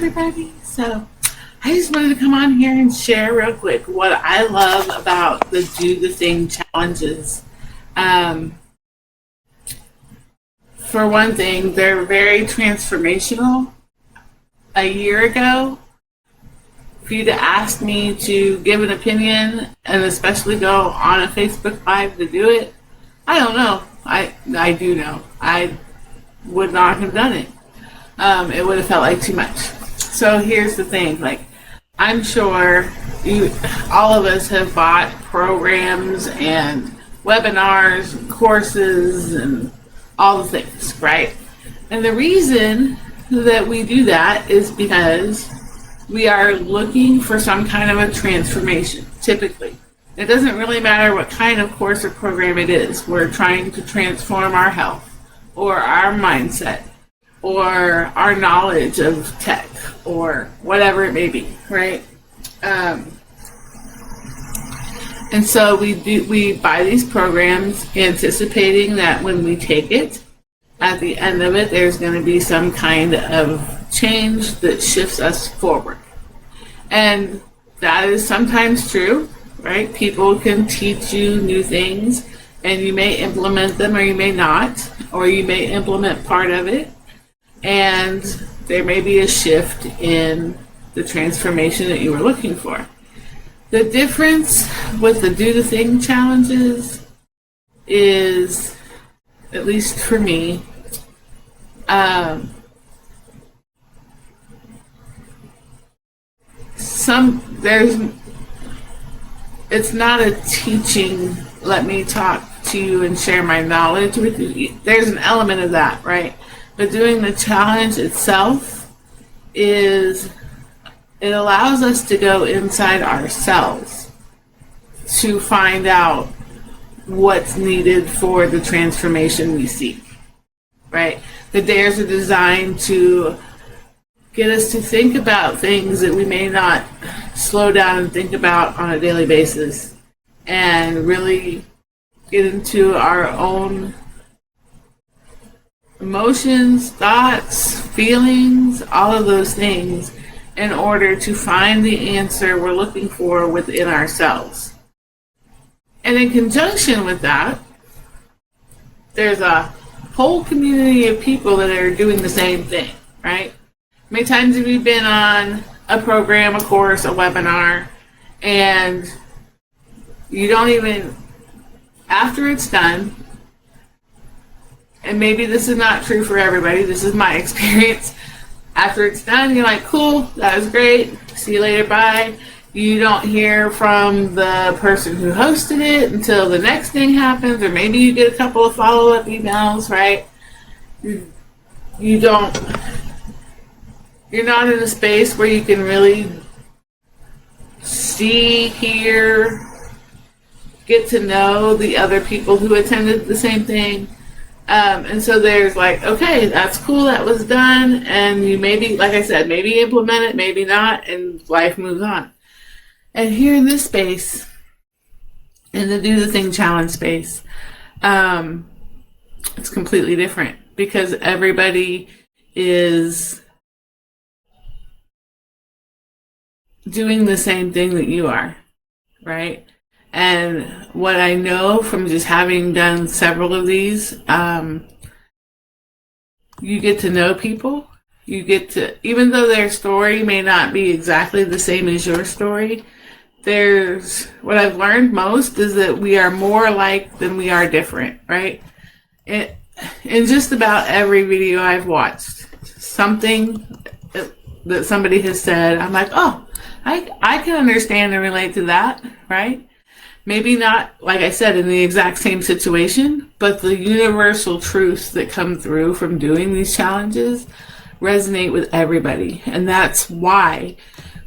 everybody. So I just wanted to come on here and share real quick what I love about the Do the Thing challenges. For one thing, they're very transformational. A year ago, for you to ask me to give an opinion and especially go on a Facebook Live to do it, I don't know. I do know. I would not have done it. It would have felt like too much. So here's the thing, like, I'm sure all of us have bought programs and webinars and courses and all the things, right? And the reason that we do that is because we are looking for some kind of a transformation, typically. It doesn't really matter what kind of course or program it is. We're trying to transform our health or our mindset or our knowledge of tech or whatever it may be, right? And so we buy these programs anticipating that when we take it, at the end of it, there's going to be some kind of change that shifts us forward. And that is sometimes true, right? People can teach you new things and you may implement them or you may not, or you may implement part of it. And there may be a shift in the transformation that you were looking for. The difference with the Do the Thing challenges is, at least for me, it's not a teaching, let me talk to you and share my knowledge with you. There's an element of that, right? But doing the challenge itself it allows us to go inside ourselves to find out what's needed for the transformation we seek, right? The dares are designed to get us to think about things that we may not slow down and think about on a daily basis, and really get into our own emotions, thoughts, feelings, all of those things in order to find the answer we're looking for within ourselves. And in conjunction with that, there's a whole community of people that are doing the same thing, right? How many times have you been on a program, a course, a webinar, and you don't even, after it's done, and maybe this is not true for everybody, this is my experience, after it's done, you're like, cool, that was great, see you later, bye. You don't hear from the person who hosted it until the next thing happens, or maybe you get a couple of follow-up emails, right? You're not in a space where you can really see, hear, get to know the other people who attended the same thing. And so there's like, okay, that's cool, that was done, and you maybe, like I said, maybe implement it, maybe not, and life moves on. And here in this space, in the Do the Thing challenge space, it's completely different because everybody is doing the same thing that you are, right? And what I know from just having done several of these, you get to know people. You get to, even though their story may not be exactly the same as your story, what I've learned most is that we are more alike than we are different, right? In just about every video I've watched, something that somebody has said, I'm like, oh, I can understand and relate to that, right? Maybe not, like I said, in the exact same situation, but the universal truths that come through from doing these challenges resonate with everybody. And that's why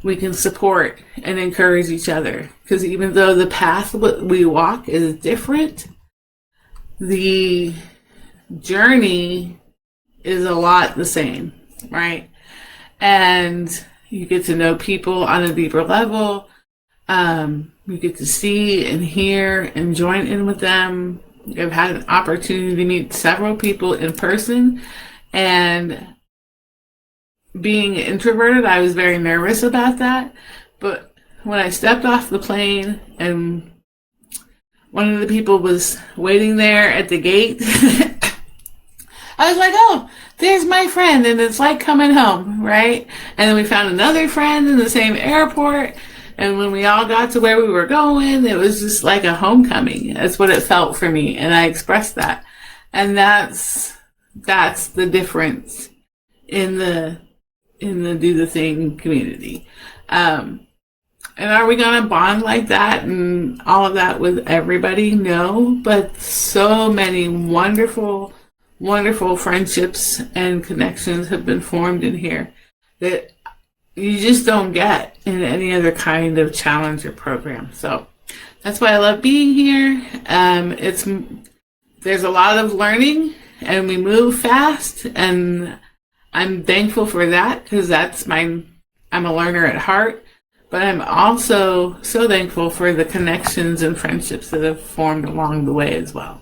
we can support and encourage each other. Because even though the path we walk is different, the journey is a lot the same, right? And you get to know people on a deeper level. You get to see and hear and join in with them. I've had an opportunity to meet several people in person, and being introverted, I was very nervous about that. But when I stepped off the plane and one of the people was waiting there at the gate, I was like, oh, there's my friend, and it's like coming home, right? And then we found another friend in the same airport, and when we all got to where we were going, it was just like a homecoming. That's what it felt for me, and I expressed that. And that's the difference in the do the thing community. And are we going to bond like that and all of that with everybody? No, but so many wonderful, wonderful friendships and connections have been formed in here that you just don't get in any other kind of challenge or program. So that's why I love being here. There's a lot of learning and we move fast, and I'm thankful for that because I'm a learner at heart. But I'm also so thankful for the connections and friendships that have formed along the way as well.